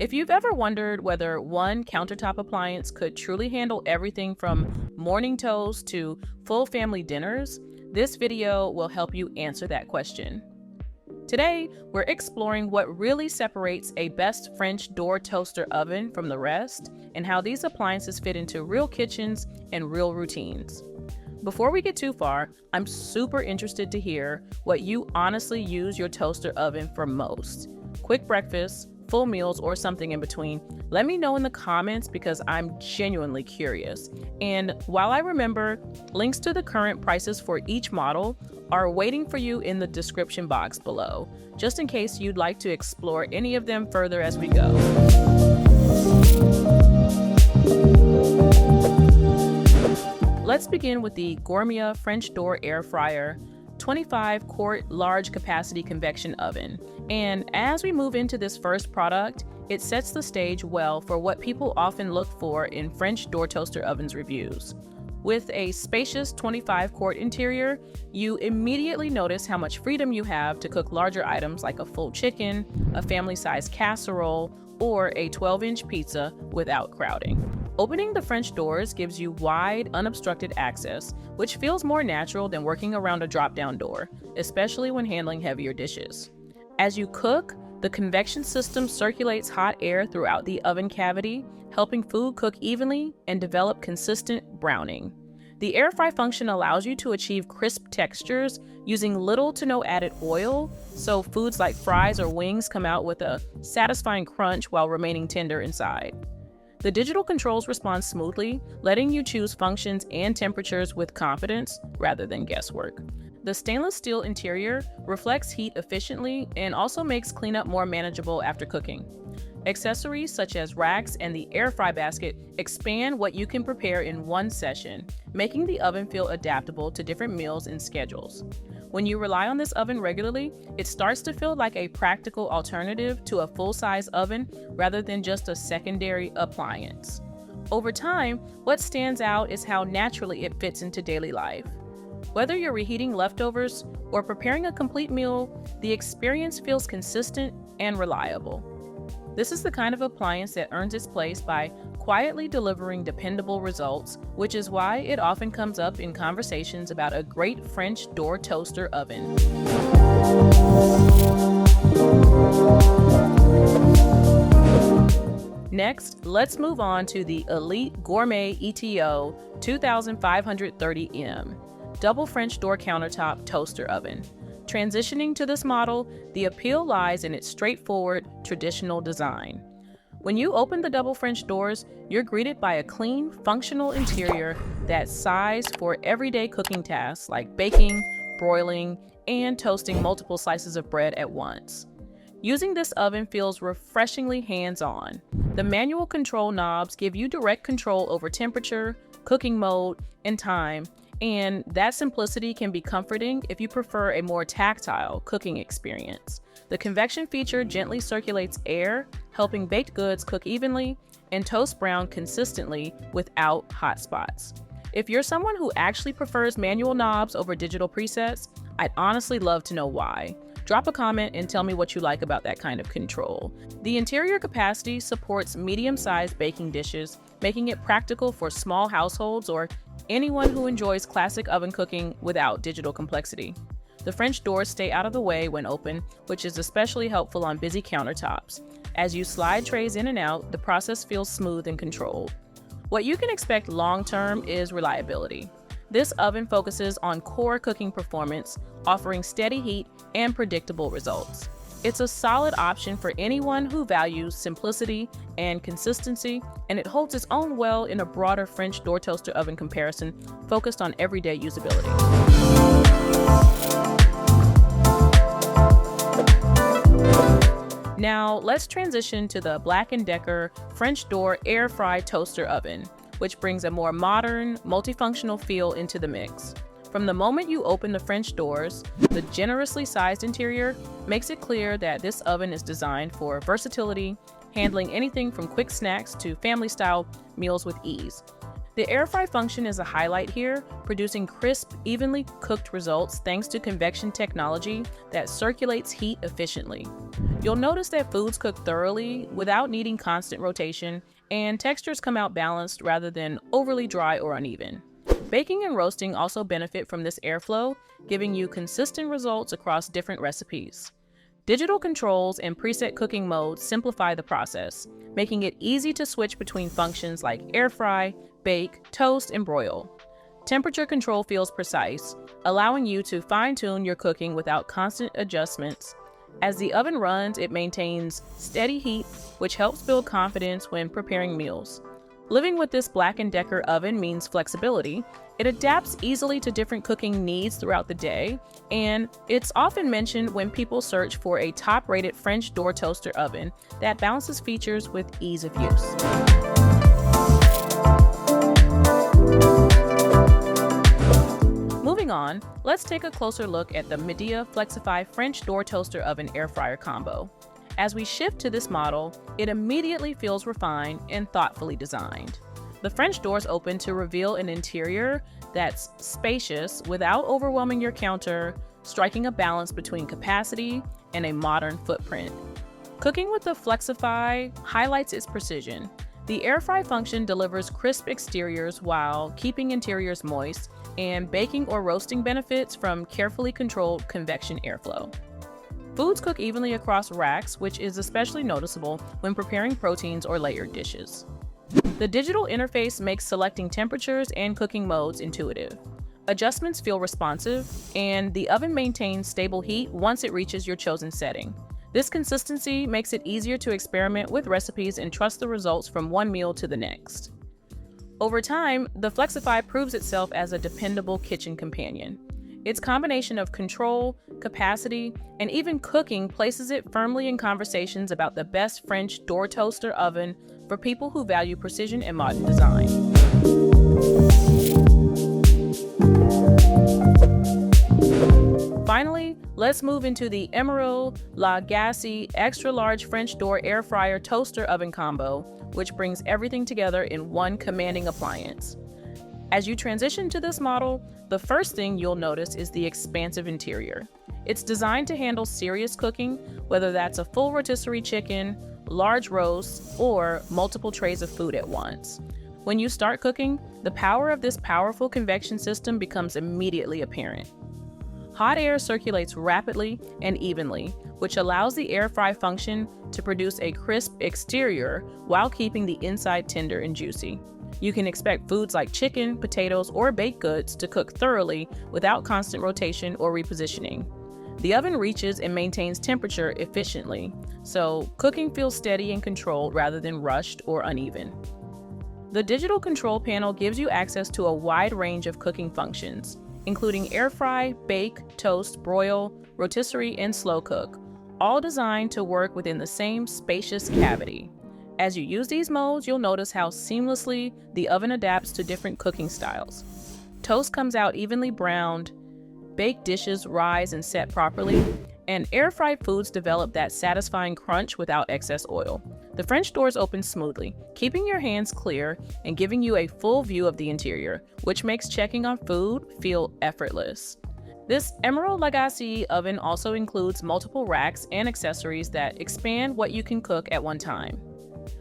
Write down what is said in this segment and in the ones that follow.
If you've ever wondered whether one countertop appliance could truly handle everything from morning toast to full family dinners, this video will help you answer that question. Today, we're exploring what really separates a best French door toaster oven from the rest and how these appliances fit into real kitchens and real routines. Before we get too far, I'm super interested to hear what you honestly use your toaster oven for most. Quick breakfast, full meals, or something in between? Let me know in the comments because I'm genuinely curious. And while I remember, links to the current prices for each model are waiting for you in the description box below, just in case you'd like to explore any of them further as we go. Let's begin with the Gourmia French door air fryer 25-quart large capacity convection oven. And as we move into this first product, it sets the stage well for what people often look for in French door toaster ovens reviews. With a spacious 25-quart interior, you immediately notice how much freedom you have to cook larger items like a full chicken, a family-sized casserole, or a 12-inch pizza without crowding. Opening the French doors gives you wide, unobstructed access, which feels more natural than working around a drop-down door, especially when handling heavier dishes. As you cook, the convection system circulates hot air throughout the oven cavity, helping food cook evenly and develop consistent browning. The air fry function allows you to achieve crisp textures using little to no added oil, so foods like fries or wings come out with a satisfying crunch while remaining tender inside. The digital controls respond smoothly, letting you choose functions and temperatures with confidence rather than guesswork. The stainless steel interior reflects heat efficiently and also makes cleanup more manageable after cooking. Accessories such as racks and the air fry basket expand what you can prepare in one session, making the oven feel adaptable to different meals and schedules. When you rely on this oven regularly, it starts to feel like a practical alternative to a full-size oven rather than just a secondary appliance. Over time, what stands out is how naturally it fits into daily life. Whether you're reheating leftovers or preparing a complete meal, the experience feels consistent and reliable. This is the kind of appliance that earns its place by quietly delivering dependable results, which is why it often comes up in conversations about a great French door toaster oven. Next, let's move on to the Elite Gourmet ETO 2530M Double French Door Countertop Toaster Oven. Transitioning to this model, the appeal lies in its straightforward, traditional design. When you open the double French doors, you're greeted by a clean, functional interior that's sized for everyday cooking tasks like baking, broiling, and toasting multiple slices of bread at once. Using this oven feels refreshingly hands-on. The manual control knobs give you direct control over temperature, cooking mode, and time, and that simplicity can be comforting if you prefer a more tactile cooking experience. The convection feature gently circulates air, helping baked goods cook evenly and toast brown consistently without hot spots. If you're someone who actually prefers manual knobs over digital presets, I'd honestly love to know why. Drop a comment and tell me what you like about that kind of control. The interior capacity supports medium-sized baking dishes, making it practical for small households or anyone who enjoys classic oven cooking without digital complexity. The French doors stay out of the way when open, which is especially helpful on busy countertops. As you slide trays in and out, the process feels smooth and controlled. What you can expect long-term is reliability. This oven focuses on core cooking performance, offering steady heat and predictable results. It's a solid option for anyone who values simplicity and consistency, and it holds its own well in a broader French door toaster oven comparison focused on everyday usability. Now, let's transition to the Black+Decker French door air fry toaster oven, which brings a more modern, multifunctional feel into the mix. From the moment you open the French doors, the generously sized interior makes it clear that this oven is designed for versatility, handling anything from quick snacks to family-style meals with ease. The air fry function is a highlight here, producing crisp, evenly cooked results thanks to convection technology that circulates heat efficiently. You'll notice that foods cook thoroughly without needing constant rotation, and textures come out balanced rather than overly dry or uneven. Baking and roasting also benefit from this airflow, giving you consistent results across different recipes. Digital controls and preset cooking modes simplify the process, making it easy to switch between functions like air fry, bake, toast, and broil. Temperature control feels precise, allowing you to fine-tune your cooking without constant adjustments. As the oven runs, it maintains steady heat, which helps build confidence when preparing meals. Living with this Black+Decker oven means flexibility. It adapts easily to different cooking needs throughout the day, and it's often mentioned when people search for a top-rated French door toaster oven that balances features with ease of use. Moving on, let's take a closer look at the Midea Flexify French door toaster oven air fryer combo. As we shift to this model, it immediately feels refined and thoughtfully designed. The French doors open to reveal an interior that's spacious without overwhelming your counter, striking a balance between capacity and a modern footprint. Cooking with the Flexify highlights its precision. The air fry function delivers crisp exteriors while keeping interiors moist, and baking or roasting benefits from carefully controlled convection airflow. Foods cook evenly across racks, which is especially noticeable when preparing proteins or layered dishes. The digital interface makes selecting temperatures and cooking modes intuitive. Adjustments feel responsive, and the oven maintains stable heat once it reaches your chosen setting. This consistency makes it easier to experiment with recipes and trust the results from one meal to the next. Over time, the Flexify proves itself as a dependable kitchen companion. Its combination of control, capacity, and even cooking places it firmly in conversations about the best French door toaster oven for people who value precision and modern design. Finally, let's move into the Emeril Lagasse extra large French door air fryer toaster oven combo, which brings everything together in one commanding appliance. As you transition to this model, the first thing you'll notice is the expansive interior. It's designed to handle serious cooking, whether that's a full rotisserie chicken, large roasts, or multiple trays of food at once. When you start cooking, the power of this powerful convection system becomes immediately apparent. Hot air circulates rapidly and evenly, which allows the air fry function to produce a crisp exterior while keeping the inside tender and juicy. You can expect foods like chicken, potatoes, or baked goods to cook thoroughly without constant rotation or repositioning. The oven reaches and maintains temperature efficiently, so cooking feels steady and controlled rather than rushed or uneven. The digital control panel gives you access to a wide range of cooking functions, including air fry, bake, toast, broil, rotisserie, and slow cook, all designed to work within the same spacious cavity. As you use these modes, you'll notice how seamlessly the oven adapts to different cooking styles. Toast comes out evenly browned, baked dishes rise and set properly, and air-fried foods develop that satisfying crunch without excess oil. The French doors open smoothly, keeping your hands clear and giving you a full view of the interior, which makes checking on food feel effortless. This Emeril Lagasse oven also includes multiple racks and accessories that expand what you can cook at one time.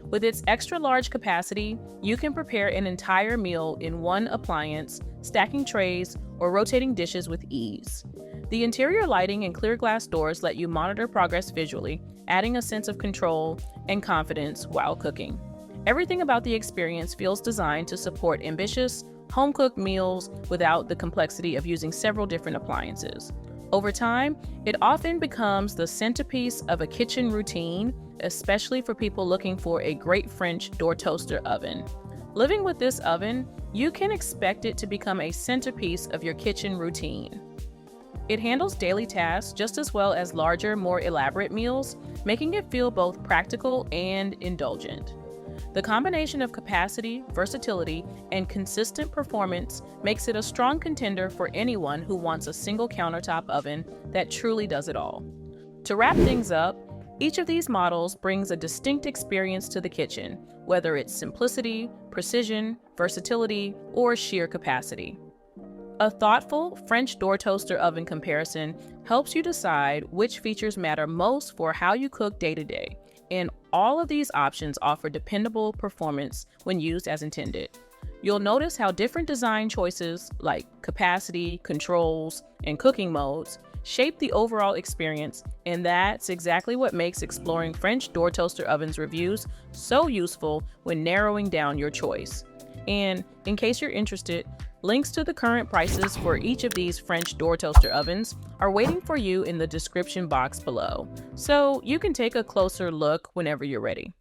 With its extra large capacity, you can prepare an entire meal in one appliance, stacking trays or rotating dishes with ease. The interior lighting and clear glass doors let you monitor progress visually, adding a sense of control and confidence while cooking. Everything about the experience feels designed to support ambitious, home-cooked meals without the complexity of using several different appliances. Over time, it often becomes the centerpiece of a kitchen routine, especially for people looking for a great French door toaster oven. Living with this oven, you can expect it to become a centerpiece of your kitchen routine. It handles daily tasks just as well as larger, more elaborate meals, making it feel both practical and indulgent. The combination of capacity, versatility, and consistent performance makes it a strong contender for anyone who wants a single countertop oven that truly does it all. To wrap things up, Each of these models brings a distinct experience to the kitchen, whether it's simplicity, precision, versatility, or sheer capacity. A thoughtful French door toaster oven comparison helps you decide which features matter most for how you cook day to day, and all of these options offer dependable performance when used as intended. You'll notice how different design choices like capacity, controls, and cooking modes shape the overall experience, and that's exactly what makes exploring French door toaster ovens reviews so useful when narrowing down your choice. And in case you're interested, links to the current prices for each of these French door toaster ovens are waiting for you in the description box below, so you can take a closer look whenever you're ready.